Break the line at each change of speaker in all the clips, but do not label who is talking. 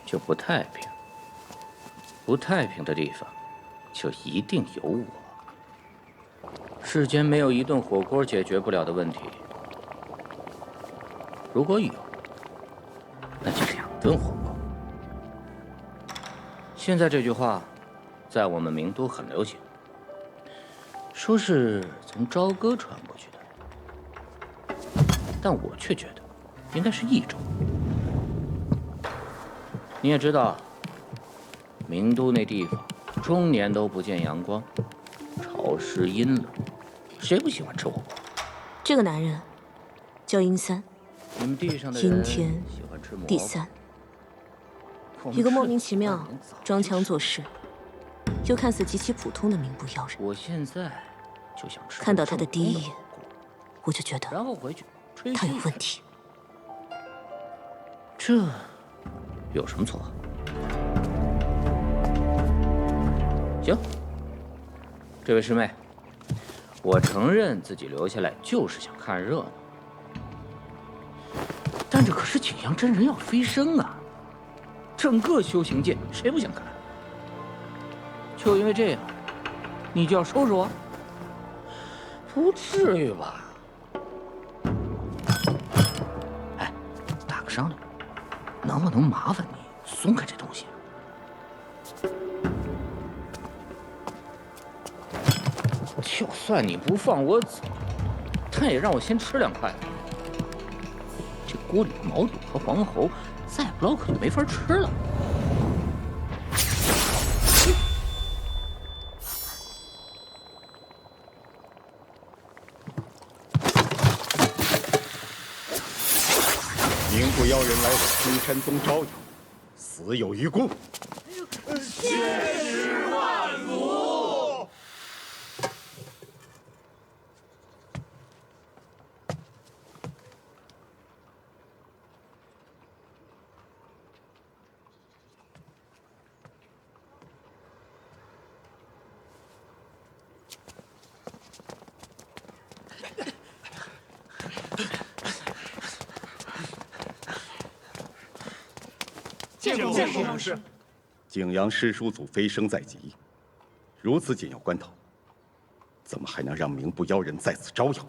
就不太平。不太平的地方，就一定有我。世间没有一顿火锅解决不了的问题，如果有，那就2顿火锅。现在这句话，在我们名都很流行，说是从朝歌传过去的，但我却觉得应该是益州。你也知道，名都那地方终年都不见阳光，潮湿阴冷，谁不喜欢吃火锅？
这个男人叫殷三，
你们地上的
阴天
喜欢吃蘑菇
第3，一个莫名其妙装腔作势，又看似极其普通的名不妖人。
我现在就想吃。
看到他的第一眼，我就觉得
然后回去吹
他有问题。
这有什么错？行，这位师妹，我承认自己留下来就是想看热闹，但这可是景阳真人要飞升啊！整个修行界谁不想看？就因为这样，你就要收拾我？不至于吧？哎，打个商量，能不能麻烦你松开这东西？就算你不放我走，但也让我先吃2块。这锅里的毛肚和黄喉，再不捞可就没法吃了。
名不妖人来我青山宗招摇，死有余辜。
千史万古。
见过老师。景阳师叔祖飞升在即，如此紧要关头，怎么还能让名不妖人在此招摇？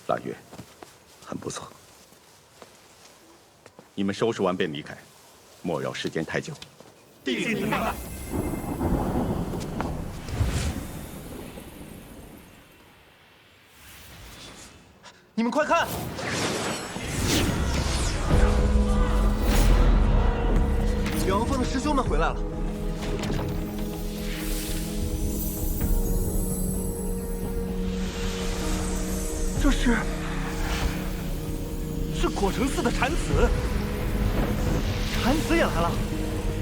腊月，很不错。你们收拾完便离开，莫扰时间太久。
弟子明白。
你们快看！远王峰的师兄们回来了。这是果城寺的禅子，禅子也来了。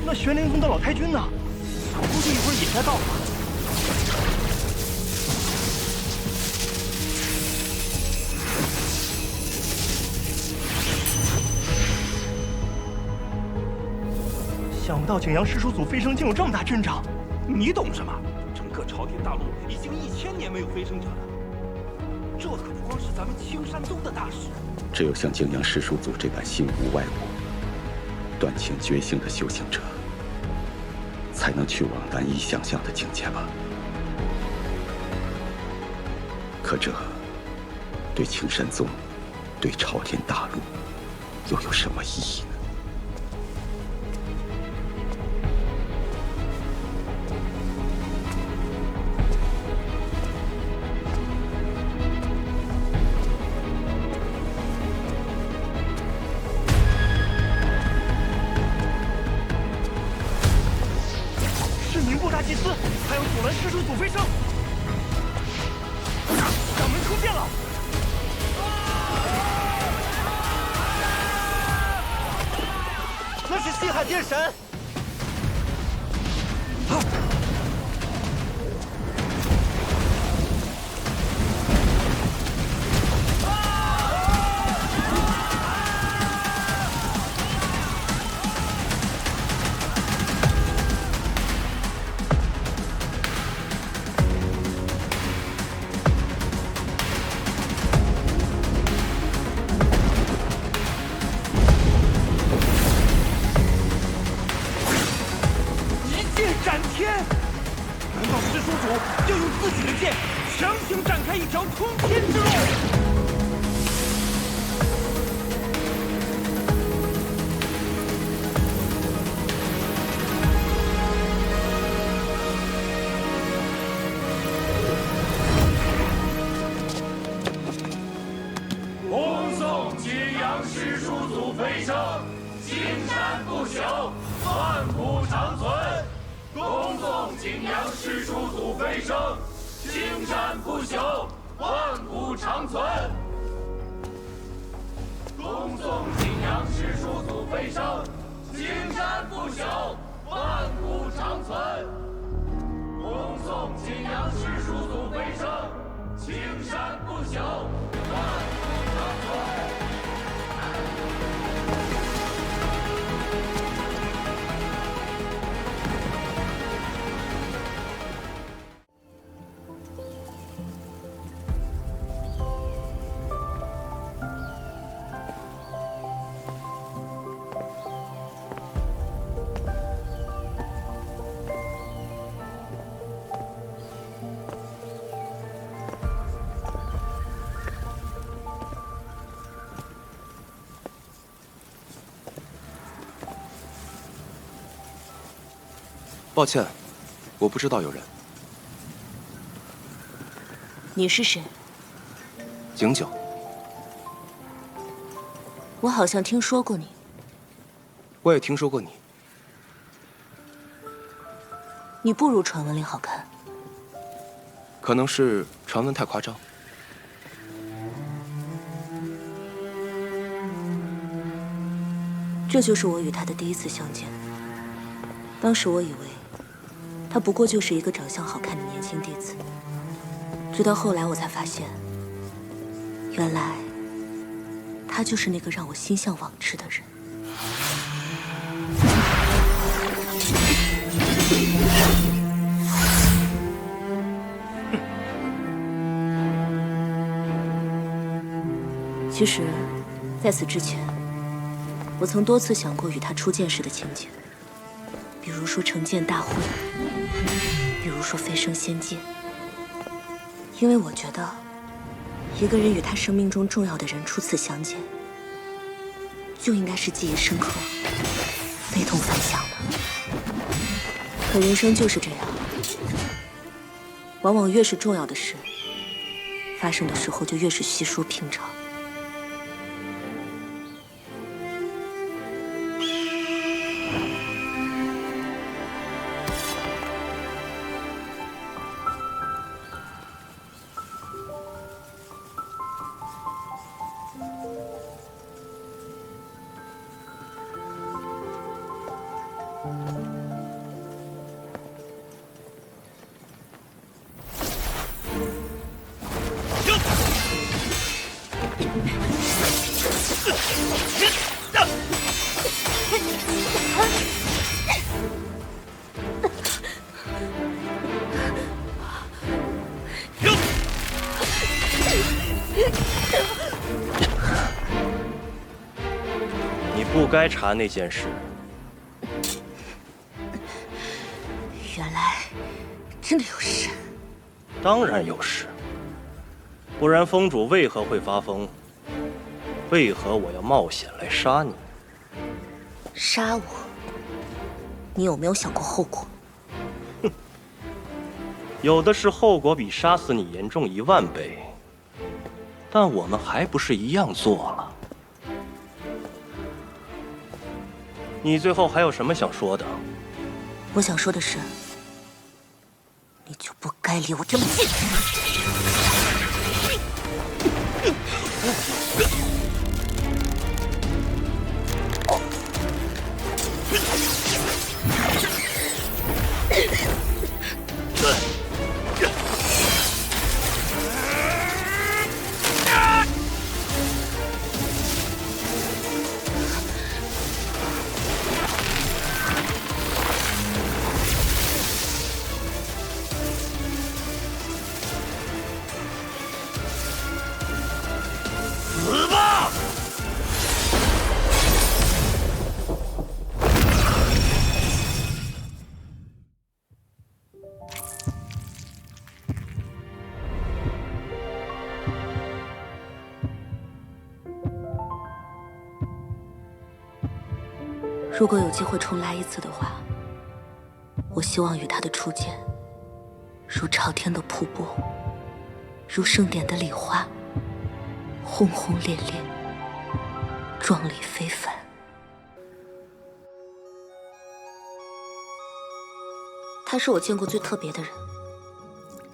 那玄灵宗的老太君呢？估计一会儿也该到了。想不到景阳师叔祖飞升竟有这么大阵仗。
你懂什么？整个朝天大陆已经1000年没有飞升者了。这可不光是咱们青山宗的大事，
只有像景阳师叔祖这般心无外物、断情绝性的修行者，才能去往难以想象的境界吧。可这对青山宗、对朝天大陆，又有什么意义呢？
祭司，还有阻拦师叔祖飞升。掌门出现了！那是西海殿神。
师叔祖飞升，青山不朽，万古长存。恭送景阳师叔祖飞升，青山不朽，万古长存。恭送景阳师叔祖飞升，青山不朽，万古长存。恭送景阳师叔祖飞升，青山不朽，万古长存。
抱歉，我不知道有人。
你是谁？
景九。
我好像听说过你。
我也听说过你。
你不如传闻里好看。
可能是传闻太夸张。
这就是我与他的第一次相见。当时我以为他不过就是一个长相好看的年轻弟子，直到后来我才发现，原来他就是那个让我心向往之的人。其实，在此之前，我曾多次想过与他初见时的情景。比如说成剑大会，比如说飞升仙界，因为我觉得，一个人与他生命中重要的人初次相见，就应该是记忆深刻、非同凡响的。可人生就是这样，往往越是重要的事，发生的时候就越是稀疏平常。
你不该查那件事。
原来真的有事。
当然有事，不然风主为何会发疯？为何我要冒险来杀你？
杀我？你有没有想过后果？
哼，有的是后果比杀死你严重10000倍，但我们还不是一样做了。你最后还有什么想说的？
我想说的是，你就不该离我这么近。
死吧！
如果有机会重来一次的话，我希望与他的初见，如朝天的瀑布，如盛典的礼花，轰轰烈烈，壮丽非凡。他是我见过最特别的人。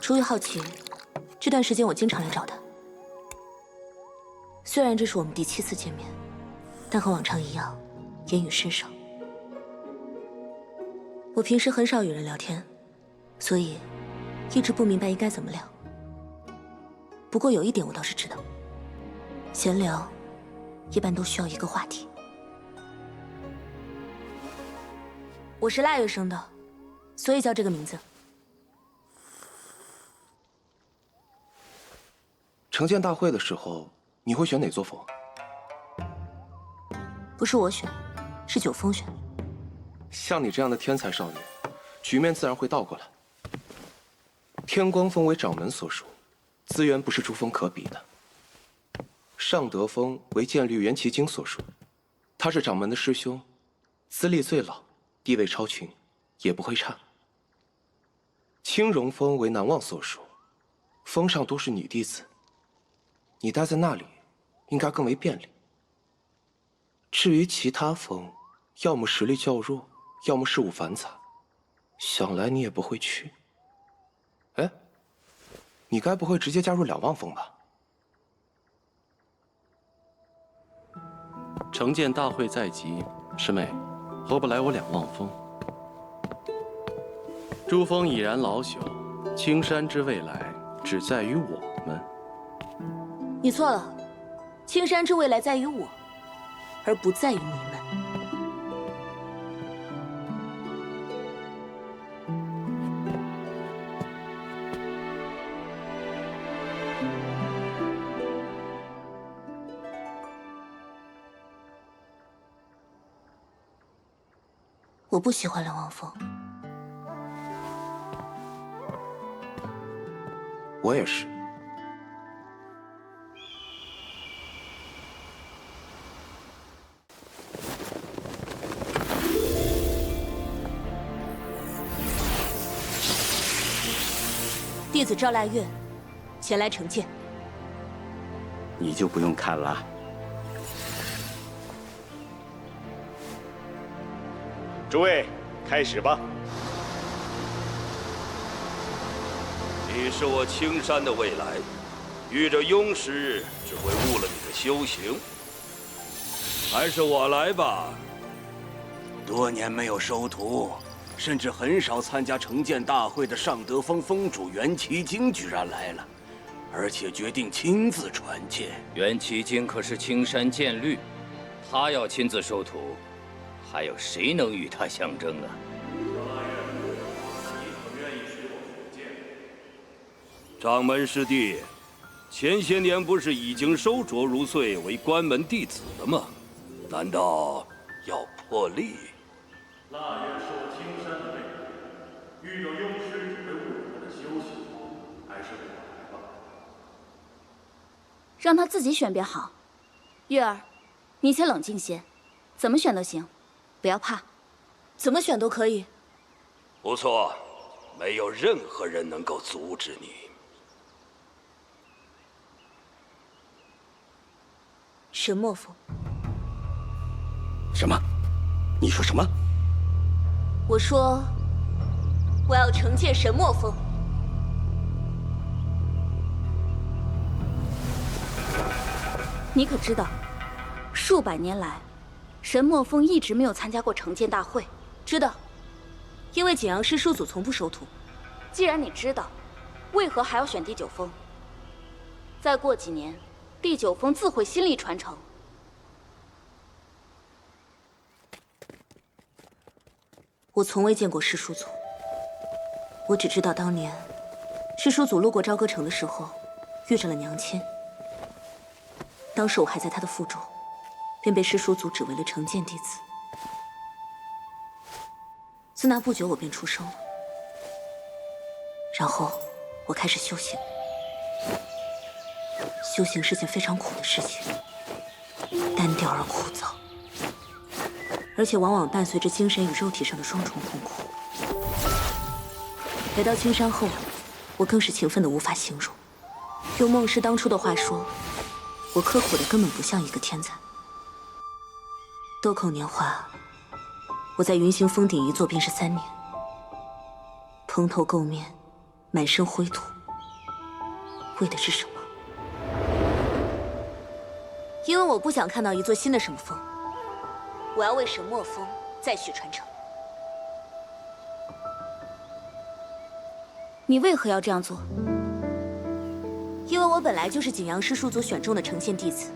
出于好奇，这段时间我经常来找他。虽然这是我们第7次见面，但和往常一样，言语甚少。我平时很少与人聊天，所以一直不明白应该怎么聊。不过有一点我倒是知道，闲聊一般都需要一个话题。我是腊月生的，所以叫这个名字。
城建大会的时候，你会选哪座峰？
不是我选，是九峰选。
像你这样的天才少女，局面自然会倒过来。天光峰为掌门所属，资源不是诸峰可比的。尚德峰为剑律元奇经所属，他是掌门的师兄，资历最老，地位超群，也不会差。青荣峰为南望所属，峰上都是女弟子，你待在那里，应该更为便利。至于其他峰，要么实力较弱，要么事务繁杂，想来你也不会去。哎，你该不会直接加入两望峰吧？
城建大会在即，师妹，何不来我两望峰？诸峰已然老朽，青山之未来只在于我们。
你错了，青山之未来在于我，而不在于你们。我不喜欢两望峰。
我也是。
弟子赵腊月，前来惩戒。
你就不用看了。诸位，开始吧。
你是我青山的未来，遇着庸师只会误了你的修行。还是我来吧。
多年没有收徒，甚至很少参加城建大会的尚德峰峰主袁奇经居然来了，而且决定亲自传剑。
袁奇经可是青山剑律，他要亲自收徒，还有谁能与他相争啊？
掌门师弟，前些年不是已经收卓如岁为关门弟子了吗？难道要破例？
腊月受青山的累，遇到庸师只会误了他的修行，还是我来吧。
让他自己选便好。月儿，你且冷静些，怎么选都行，不要怕。
怎么选都可以。
不错，没有任何人能够阻止你。
神墨峰。
什么？你说什么？
我说，我要惩戒神墨峰。
你可知道，数百年来，神墨峰一直没有参加过城建大会。
知道，因为景阳师叔祖从不收徒。
既然你知道，为何还要选第9峰？再过几年，第9峰自会新力传承。
我从未见过师叔祖，我只知道当年师叔祖路过朝歌城的时候，遇着了娘亲。当时我还在他的腹中，便被师叔祖指为了城建弟子。自那不久，我便出生了，然后我开始修行。修行是件非常苦的事情，单调而枯燥，而且往往伴随着精神与肉体上的双重痛苦。来到青山后，我更是勤奋的无法形容。用孟师当初的话说，我刻苦的根本不像一个天才。豆蔻年华，我在云行峰顶一坐便是3年，蓬头垢面，满身灰土，为的是什么？因为我不想看到一座新的什么峰，我要为神墨峰再续传承。你为何要这样做？因为我本来就是景阳师叔祖选中的承剑弟子。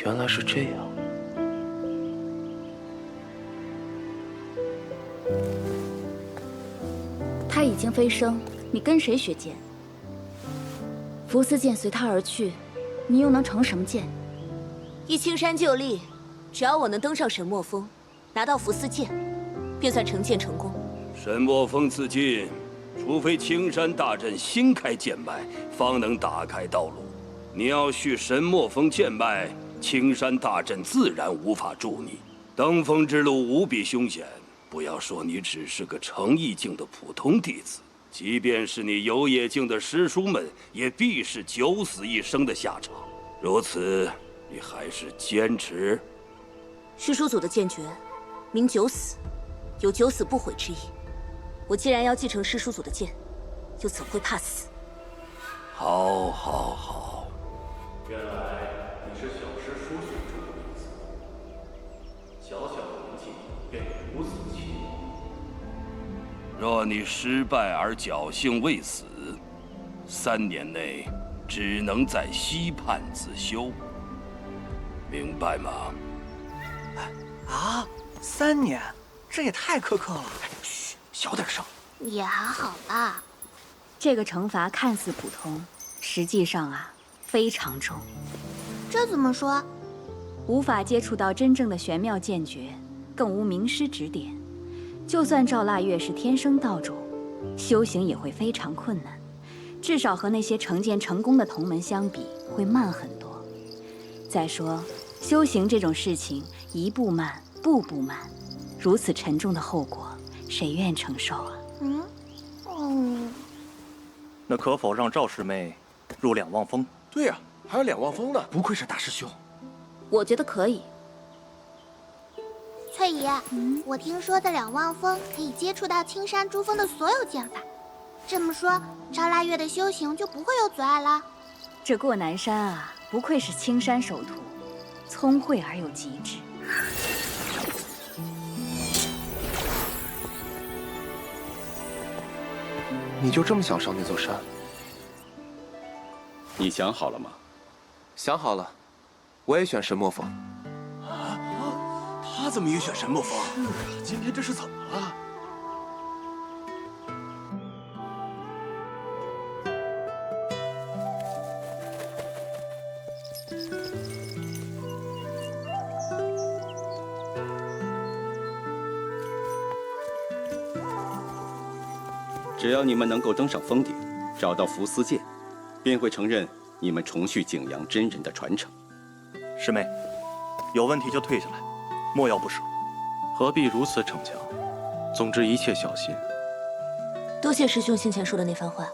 原来是这样。
他已经飞升，你跟谁学剑？伏斯剑随他而去，你又能成什么剑？
一青山就立，只要我能登上神墨峰，拿到伏斯剑，便算成剑成功。
神墨峰自尽，除非青山大阵新开剑脉，方能打开道路。你要续神墨峰剑脉，青山大阵自然无法助你。登峰之路无比凶险，不要说你只是个诚意境的普通弟子，即便是你有野境的师叔们，也必是九死一生的下场。如此，你还是坚持？
师叔祖的剑诀，名九死，有九死不悔之意。我既然要继承师叔祖的剑，又怎会怕死？
好，好，好。
原来你是小师叔选中的弟子，小小年纪便如此气魄。
若你失败而侥幸未死，3年内只能在溪畔自修，明白吗？
啊，3年，这也太苛刻了。
嘘，小点声。
也还好吧。这个惩罚看似普通，实际上非常重。
这怎么说？
无法接触到真正的玄妙剑诀，更无名师指点。就算赵腊月是天生道种，修行也会非常困难，至少和那些成剑成功的同门相比，会慢很多。再说，修行这种事情，一步慢，步步慢，如此沉重的后果，谁愿承受啊？
那可否让赵师妹入两望峰？
对呀，还有两望峰呢。
不愧是大师兄。
我觉得可以。
翠姨，我听说在两望峰可以接触到青山珠峰的所有剑法，这么说，赵腊月的修行就不会有阻碍了。
这过南山不愧是青山首徒，聪慧而又机智。
你就这么想上那座山？
你想好了吗？
想好了，我也选神墨峰。
他怎么也选神墨峰？
是啊，今天这是怎么了？
只要你们能够登上峰顶，找到伏斯剑，便会承认你们重续景阳真人的传承。
师妹，有问题就退下来，莫要不舍。
何必如此逞强？总之一切小心。
多谢师兄先前说的那番话。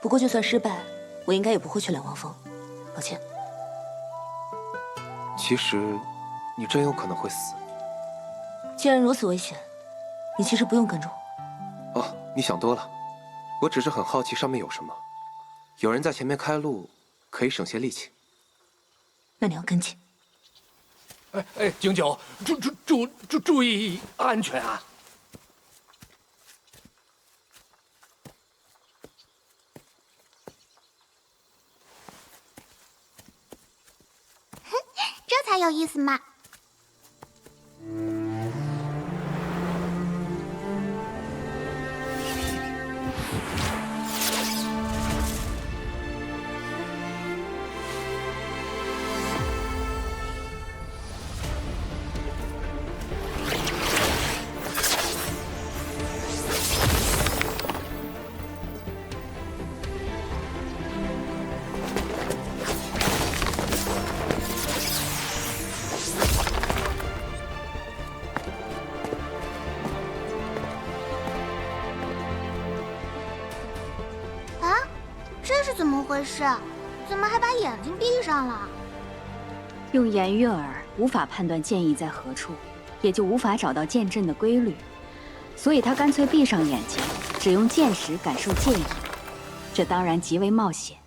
不过就算失败，我应该也不会去两望峰。抱歉。
其实，你真有可能会死。
既然如此危险，你其实不用跟着我。
哦，你想多了，我只是很好奇上面有什么。有人在前面开路，可以省些力气。
那你要跟紧。
哎，景九，注意安全啊！
哼，这才有意思嘛！怎么回事？怎么还把眼睛闭上了？
用颜悦儿无法判断剑意在何处，也就无法找到剑阵的规律，所以他干脆闭上眼睛，只用剑识感受剑意。这当然极为冒险。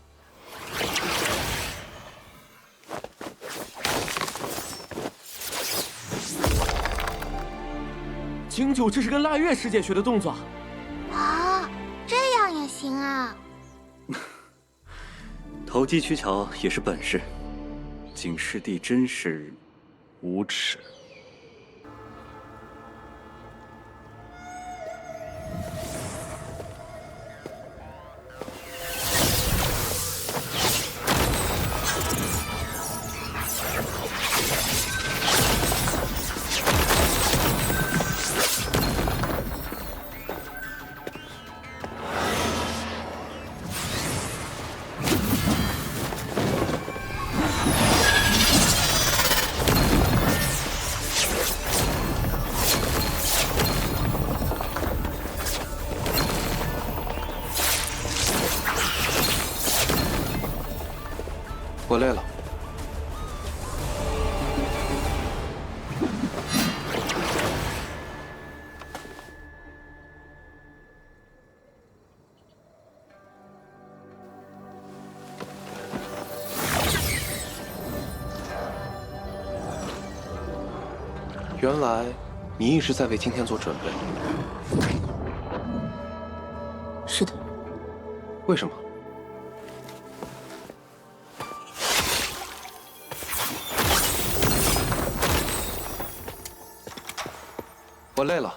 景九这是跟腊月师姐学的动作
啊，这样也行啊！
投机取巧也是本事，景师弟真是无耻。
我累了。原来你一直在为今天做准备。
是的。
为什么？我累了。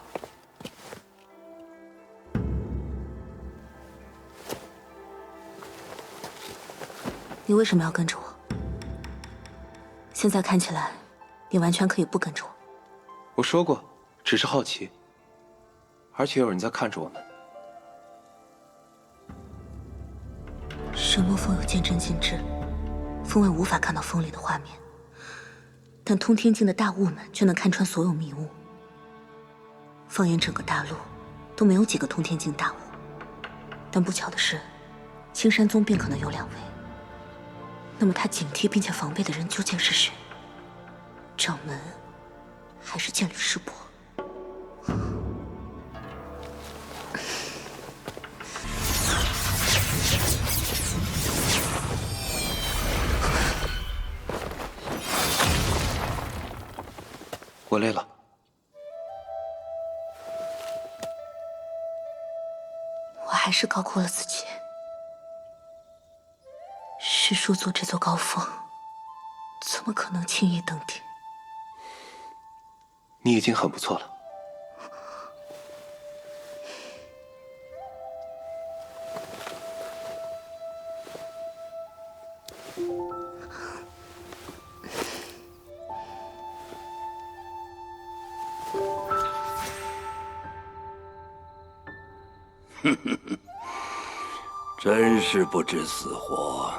你为什么要跟着我？现在看起来，你完全可以不跟着我。
我说过，只是好奇，而且有人在看着我们。
神魔峰有剑阵禁制，风外无法看到风里的画面，但通天境的大雾们却能看穿所有迷雾。放眼整个大陆，都没有几个通天境大雾。但不巧的是，青山宗便可能有2位。那么他警惕并且防备的人究竟是谁？掌门，还是剑履师伯？
我累了。
我还是高估了自己。师叔族这座高峰，怎么可能轻易登顶？
你已经很不错了。
哼哼哼，真是不知死活。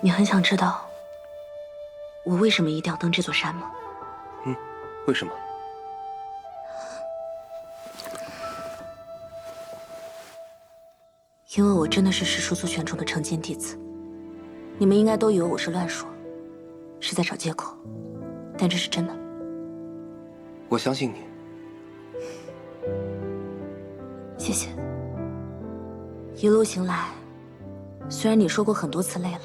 你很想知道我为什么一定要登这座山吗？
为什么？
因为我真的是师叔族选中的成剑弟子。你们应该都以为我是乱说，是在找借口，但这是真的。
我相信你。
谢谢。一路行来，虽然你说过很多次累了，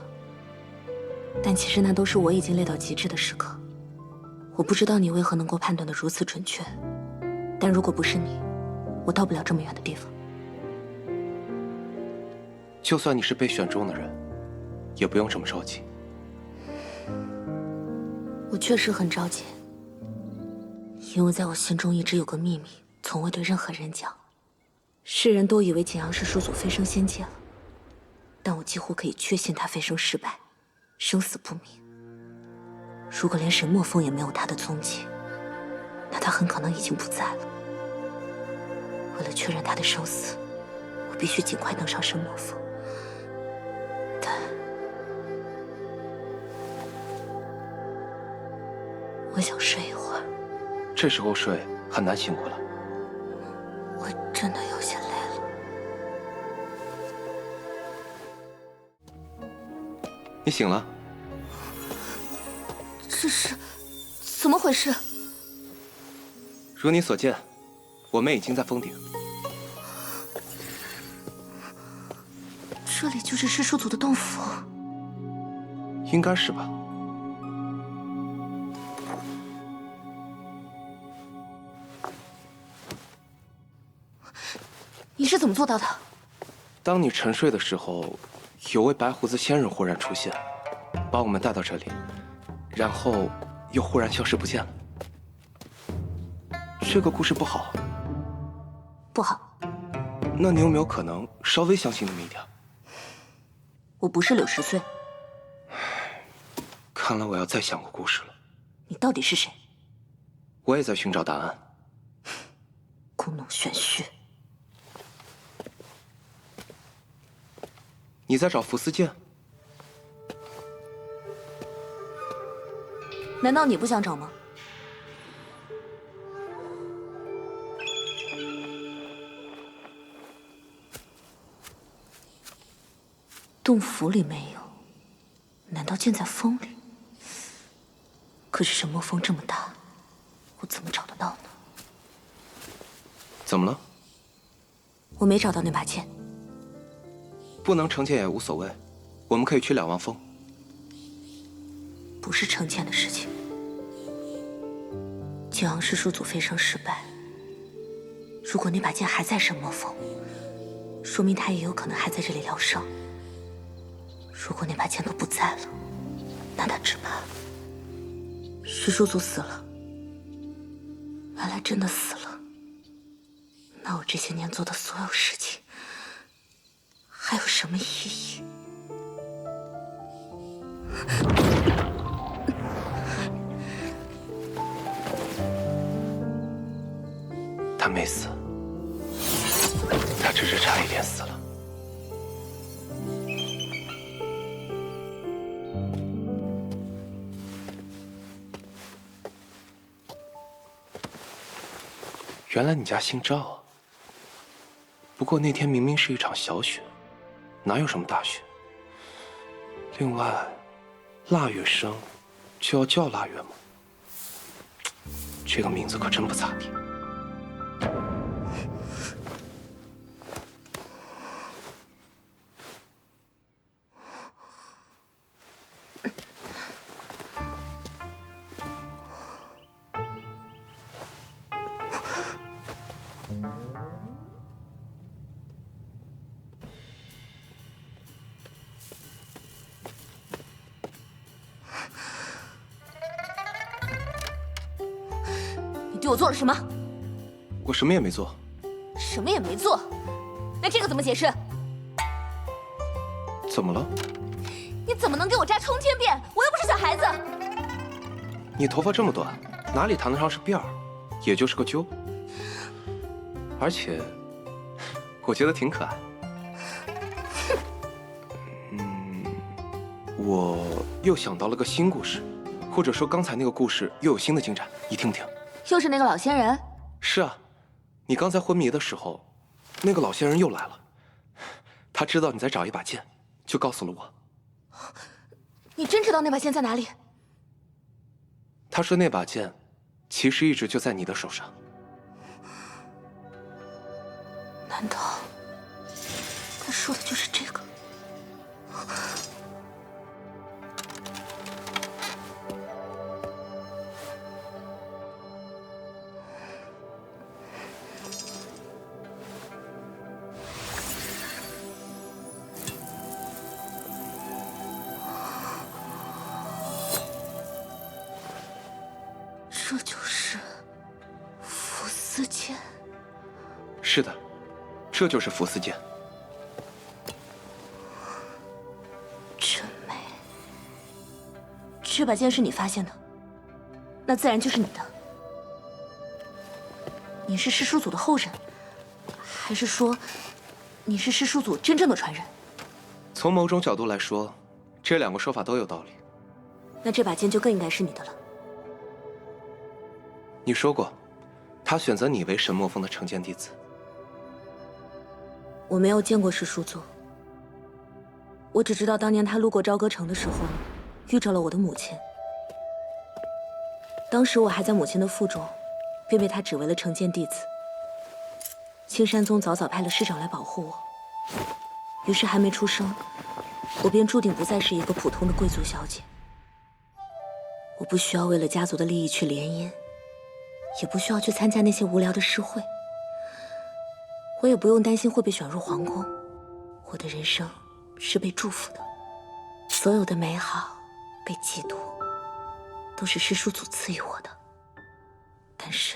但其实那都是我已经累到极致的时刻。我不知道你为何能够判断得如此准确，但如果不是你，我到不了这么远的地方。
就算你是被选中的人，也不用这么着急。
我确实很着急，因为在我心中一直有个秘密，从未对任何人讲。世人都以为景阳氏叔祖飞升仙界了，但我几乎可以确信他飞升失败，生死不明。如果连神墨峰也没有他的踪迹，那他很可能已经不在了。为了确认他的生死，我必须尽快登上神墨峰。但我想睡一会儿。
这时候睡很难醒过来。
我真的有些累了。
你醒了？
这是怎么回事？
如你所见，我们已经在峰顶。
这里就是师叔祖的洞府。
应该是吧。
你是怎么做到的？
当你沉睡的时候，有位白胡子仙人忽然出现，把我们带到这里，然后又忽然消失不见了。这个故事不好。
不好。
那你有没有可能稍微相信那么一点？
我不是柳10岁。
看来我要再想个故事了。
你到底是谁？
我也在寻找答案。
故弄玄虚。
你在找福斯剑？
难道你不想找吗？洞府里没有，难道剑在风里？可是神魔峰这么大，我怎么找得到呢？
怎么了？
我没找到那把剑。
不能成剑也无所谓，我们可以去两王峰。
不是成剑的事情。景阳师叔祖飞升失败，如果那把剑还在神魔峰，说明他也有可能还在这里疗伤。如果那把剑都不在了，那他只怕师叔祖死了。原来真的死了。那我这些年做的所有事情还有什么意义？
他没死，他只是差一点死了。原来你家姓赵啊。不过那天明明是一场小雪，哪有什么大雪？另外，腊月生就要叫腊月吗？这个名字可真不咋地。
对我做了什么？
我什么也没做。
什么也没做？那这个怎么解释？
怎么了？
你怎么能给我扎冲天辫？我又不是小孩子。
你头发这么短，哪里谈得上是辫儿？也就是个揪。而且，我觉得挺可爱。我又想到了个新故事，或者说刚才那个故事又有新的进展，你听不听？
又是那个老仙人？
是啊，你刚才昏迷的时候，那个老仙人又来了。他知道你在找一把剑，就告诉了我。
你真知道那把剑在哪里？
他说那把剑，其实一直就在你的手上。
难道他说的就是这个？这就是福斯剑。
是的，这就是福斯剑。
真美。这把剑是你发现的，那自然就是你的。你是师叔祖的后人，还是说你是师叔祖真正的传人？
从某种角度来说，这两个说法都有道理。
那这把剑就更应该是你的了。
你说过，他选择你为神墨峰的承剑弟子。
我没有见过师叔祖，我只知道当年他路过朝歌城的时候，遇着了我的母亲。当时我还在母亲的腹中，便被他指为了承剑弟子。青山宗早早派了师长来保护我，于是还没出生，我便注定不再是一个普通的贵族小姐。我不需要为了家族的利益去联姻，也不需要去参加那些无聊的诗会。我也不用担心会被选入皇宫，我的人生是被祝福的，所有的美好、被嫉妒，都是师叔祖赐予我的。但是，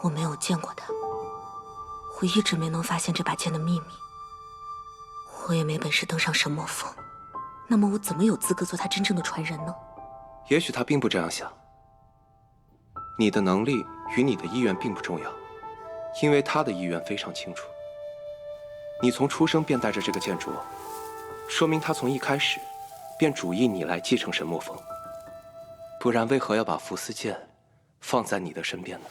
我没有见过他，我一直没能发现这把剑的秘密，我也没本事登上神魔峰，那么我怎么有资格做他真正的传人呢？
也许他并不这样想。你的能力与你的意愿并不重要，因为他的意愿非常清楚。你从出生便带着这个剑镯，说明他从一开始便主意你来继承神魔峰。不然为何要把伏斯剑放在你的身边呢？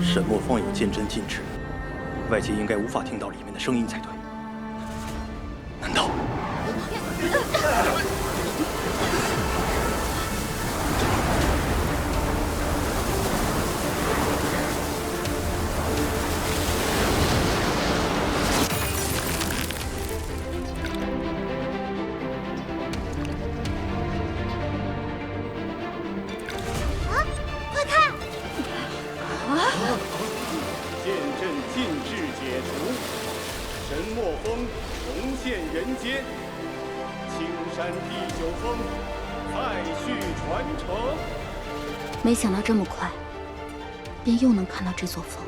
神墨峰有剑阵禁制，外界应该无法听到里面的声音才对。难道？
剑阵禁制解除，神墨峰重现人间，青山第9峰再续传承。
没想到这么快，便又能看到这座峰。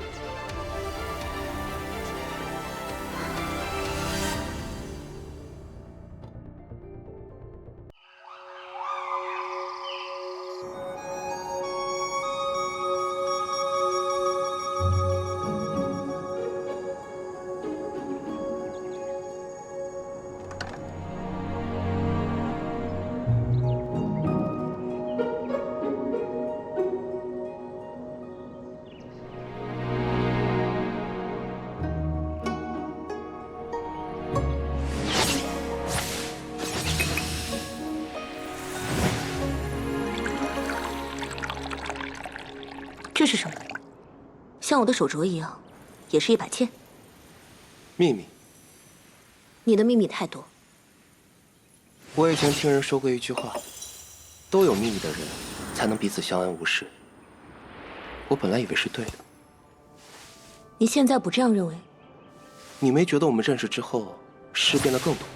这是什么？像我的手镯一样，也是一把剑。
秘密。
你的秘密太多。
我以前听人说过一句话：都有秘密的人，才能彼此相安无事。我本来以为是对的。
你现在不这样认为？
你没觉得我们认识之后，事变得更多？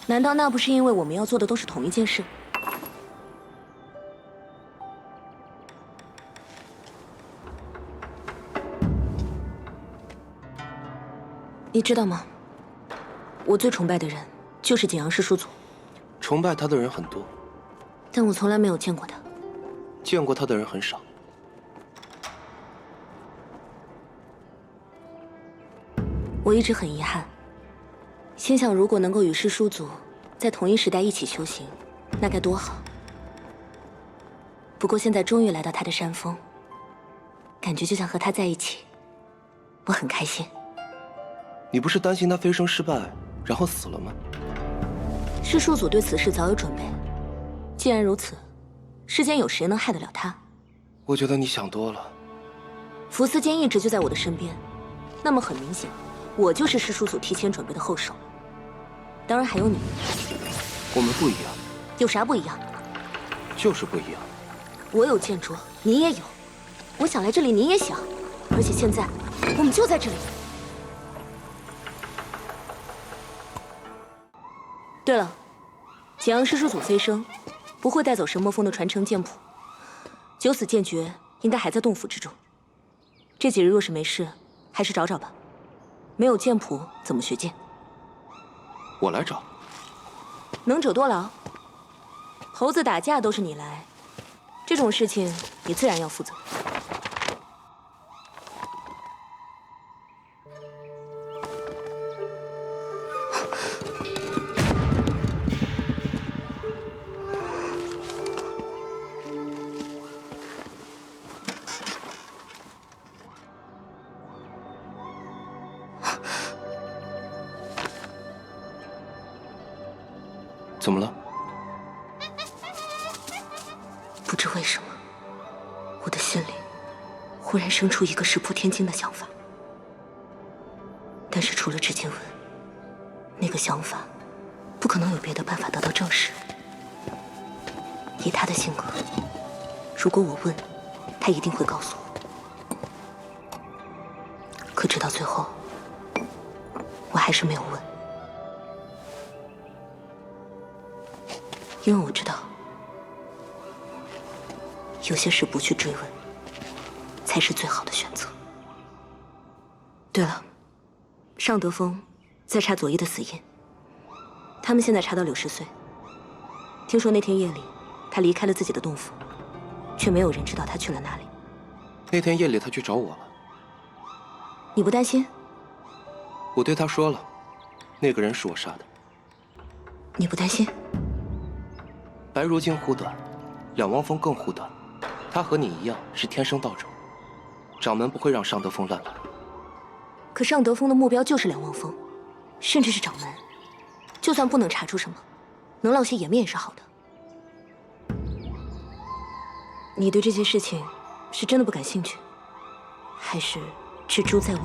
难道那不是因为我们要做的都是同一件事？你知道吗？我最崇拜的人就是景阳师叔祖。
崇拜他的人很多，
但我从来没有见过他。
见过他的人很少。
我一直很遗憾，心想如果能够与师叔祖在同一时代一起修行，那该多好。不过现在终于来到他的山峰，感觉就像和他在一起，我很开心。
你不是担心他飞升失败，然后死了吗？
师叔祖对此事早有准备。既然如此，世间有谁能害得了他？
我觉得你想多了。
伏斯坚一直就在我的身边，那么很明显，我就是师叔祖提前准备的后手。当然还有你。
我们不一样。
有啥不一样？
就是不一样。
我有剑镯，你也有。我想来这里，你也想。而且现在，我们就在这里。对了，景阳师叔祖飞升不会带走神墨峰的传承剑谱，九死剑诀应该还在洞府之中。这几日若是没事，还是找找吧。没有剑谱怎么学剑？
我来找。
能者多劳。猴子打架都是你来，这种事情你自然要负责。
怎么了？
不知为什么，我的心里忽然生出一个石破天惊的想法。但是除了直接问，那个想法不可能有别的办法得到证实。以他的性格，如果我问，他一定会告诉我。可直到最后，我还是没有问。因为我知道，有些事不去追问，才是最好的选择。对了，尚德峰在查左一的死因，他们现在查到柳10岁。听说那天夜里，他离开了自己的洞府，却没有人知道他去了哪里。
那天夜里他去找我了。
你不担心？
我对他说了，那个人是我杀的。
你不担心？
白如晶护短，两汪峰更护短。他和你一样是天生道种，掌门不会让尚德峰乱来。
可尚德峰的目标就是两汪峰，甚至是掌门。就算不能查出什么，能落些颜面也是好的。你对这些事情是真的不感兴趣，还是蜘蛛在窝？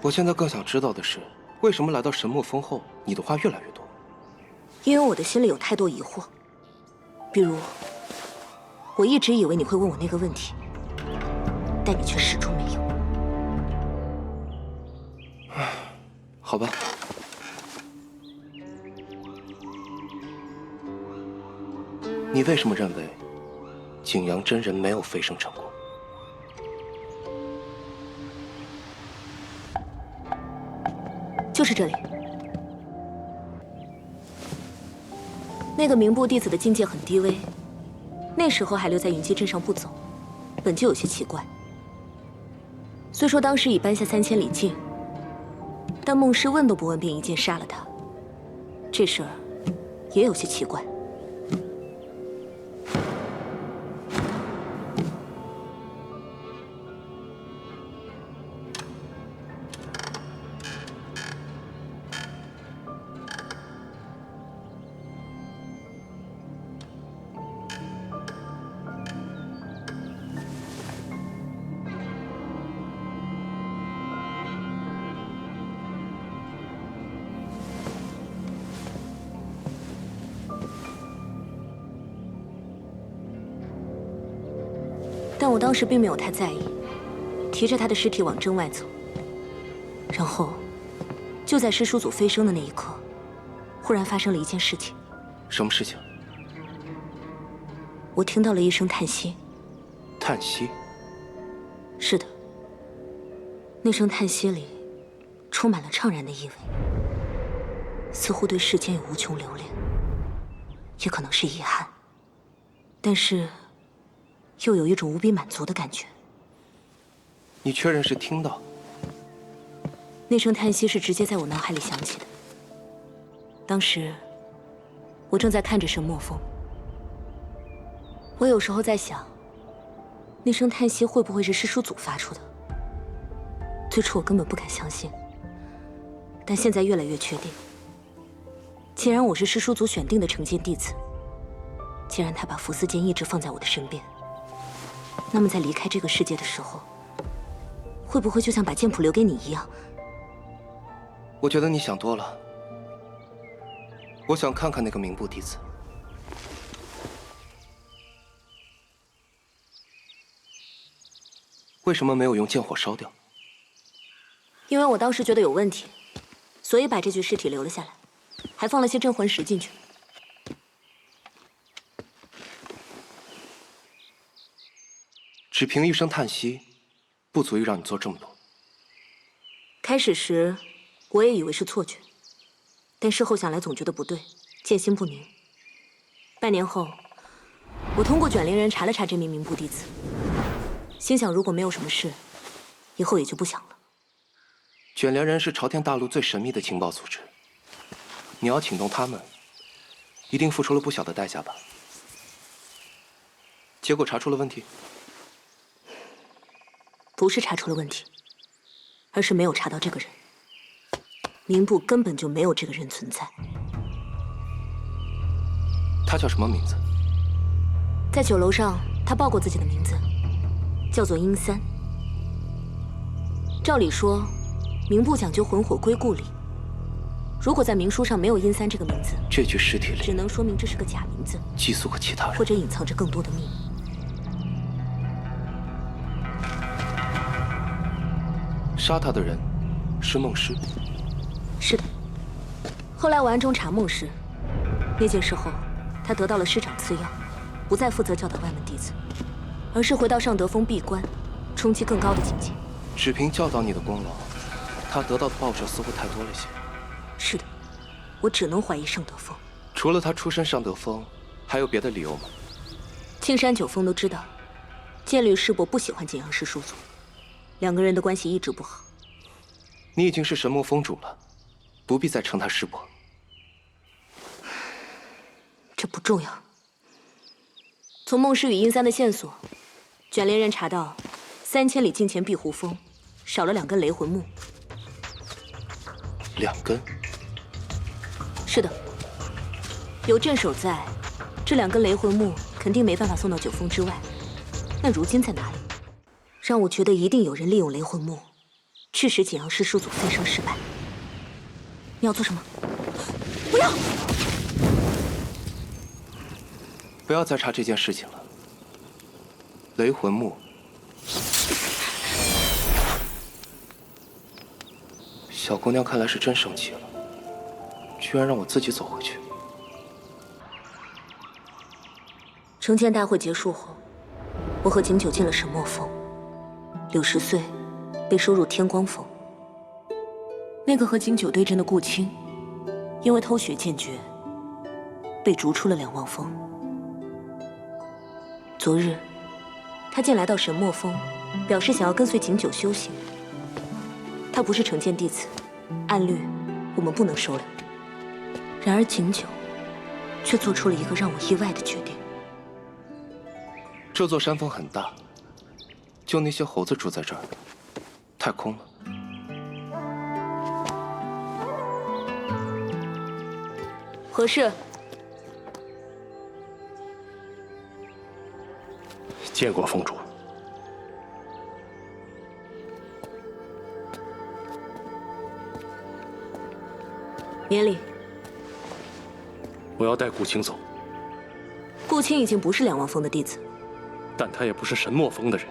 我现在更想知道的是，为什么来到神墨峰后，你的话越来越多？
因为我的心里有太多疑惑。比如，我一直以为你会问我那个问题，但你却始终没有。
好吧。你为什么认为景阳真人没有飞升成功？
就是这里。那个名部弟子的境界很低微，那时候还留在云栖镇上不走，本就有些奇怪。虽说当时已颁下3000里禁，但孟师问都不问便一剑杀了他，这事儿也有些奇怪。但我当时并没有太在意，提着他的尸体往镇外走。然后，就在师叔祖飞升的那一刻，忽然发生了一件事情。
什么事情？
我听到了一声叹息。
叹息？
是的，那声叹息里充满了怅然的意味，似乎对世间有无穷留恋，也可能是遗憾，但是又有一种无比满足的感觉。
你确认是听到？
那声叹息是直接在我脑海里响起的。当时，我正在看着神墨峰。我有时候在想，那声叹息会不会是师叔祖发出的？最初我根本不敢相信，但现在越来越确定。既然我是师叔祖选定的成剑弟子，既然他把伏斯剑一直放在我的身边，那么在离开这个世界的时候，会不会就像把剑谱留给你一样？
我觉得你想多了。我想看看那个名部弟子。为什么没有用剑火烧掉？
因为我当时觉得有问题，所以把这具尸体留了下来。还放了些镇魂石进去。
只凭一声叹息，不足以让你做这么多。
开始时，我也以为是错觉，但事后想来总觉得不对，戒心不宁。半年后，我通过卷帘人查了查这名名部弟子，心想如果没有什么事，以后也就不想了。
卷帘人是朝天大陆最神秘的情报组织，你要请动他们，一定付出了不小的代价吧？结果查出了问题。
不是查出了问题，而是没有查到这个人。名部根本就没有这个人存在。
他叫什么名字？
在酒楼上，他报过自己的名字，叫做殷三。照理说，名部讲究魂火归故里。如果在明书上没有殷三这个名字，
这具尸体里
只能说明这是个假名字，
寄宿过其他人，
或者隐藏着更多的秘密。
杀他的人是孟师。
是的。后来我暗中查孟师，那件事后，他得到了师长赐药，不再负责教导外门弟子，而是回到尚德峰闭关，冲击更高的境界。
只凭教导你的功劳，他得到的报酬似乎太多了些。
是的，我只能怀疑尚德峰。
除了他出身尚德峰，还有别的理由吗？
青山九峰都知道，剑律师伯不喜欢景阳氏叔祖，两个人的关系一直不好。
你已经是神魔峰主了，不必再称他师伯。
这不重要。从孟师与殷三的线索，卷帘人查到3000里境前碧湖峰少了2根雷魂木。
2根？
是的。有镇守在，这2根雷魂木肯定没办法送到9峰之外。那如今在哪里？让我觉得一定有人利用雷魂木，致使景阳氏叔祖飞升失败。你要做什么？不要！
不要再查这件事情了。雷魂木，小姑娘看来是真生气了，居然让我自己走回去。
成剑大会结束后，我和景九进了神墨峰，柳10岁被收入天光峰。那个和景九对阵的顾青，因为偷学剑诀，被逐出了2望峰。昨日，他竟来到神墨峰，表示想要跟随景九修行。他不是成剑弟子，按律我们不能收留。然而景九却做出了一个让我意外的决定。
这座山峰很大，就那些猴子住在这儿，太空了。
何事？
见过峰主。
免礼。
我要带顾青走。
顾青已经不是2望峰的弟子，
但他也不是神墨峰的人。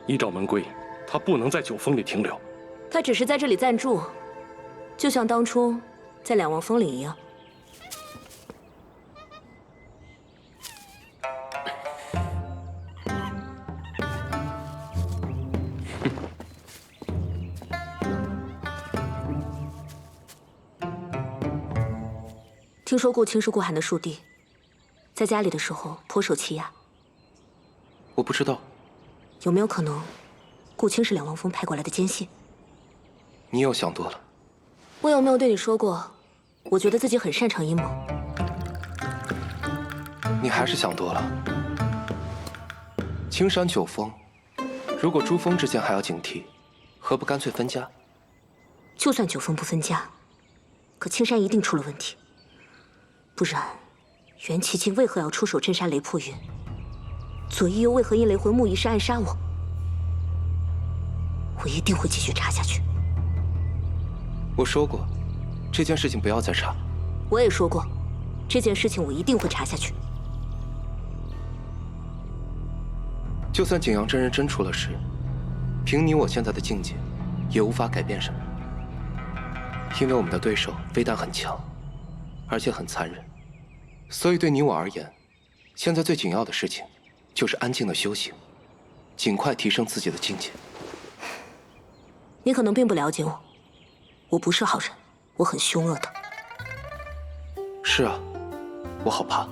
依照门规，他不能在9峰里停留。
他只是在这里暂住，就像当初在2望峰里一样。听说顾青是顾寒的庶弟，在家里的时候颇受欺压。
我不知道。
有没有可能，顾青是2望峰派过来的奸细？
你又想多了。
我有没有对你说过，我觉得自己很擅长阴谋？
你还是想多了。青山9峰，如果诸峰之间还要警惕，何不干脆分家？
就算9峰不分家，可青山一定出了问题。不然，袁奇经为何要出手镇杀雷破云？左一又为何因雷魂木一事暗杀我？我一定会继续查下去。
我说过，这件事情不要再查。
我也说过，这件事情我一定会查下去。
就算景阳真人真出了事，凭你我现在的境界，也无法改变什么。因为我们的对手非但很强，而且很残忍。所以对你我而言，现在最紧要的事情，就是安静的修行，尽快提升自己的境界。
你可能并不了解我，我不是好人，我很凶恶的。
是啊，我好怕。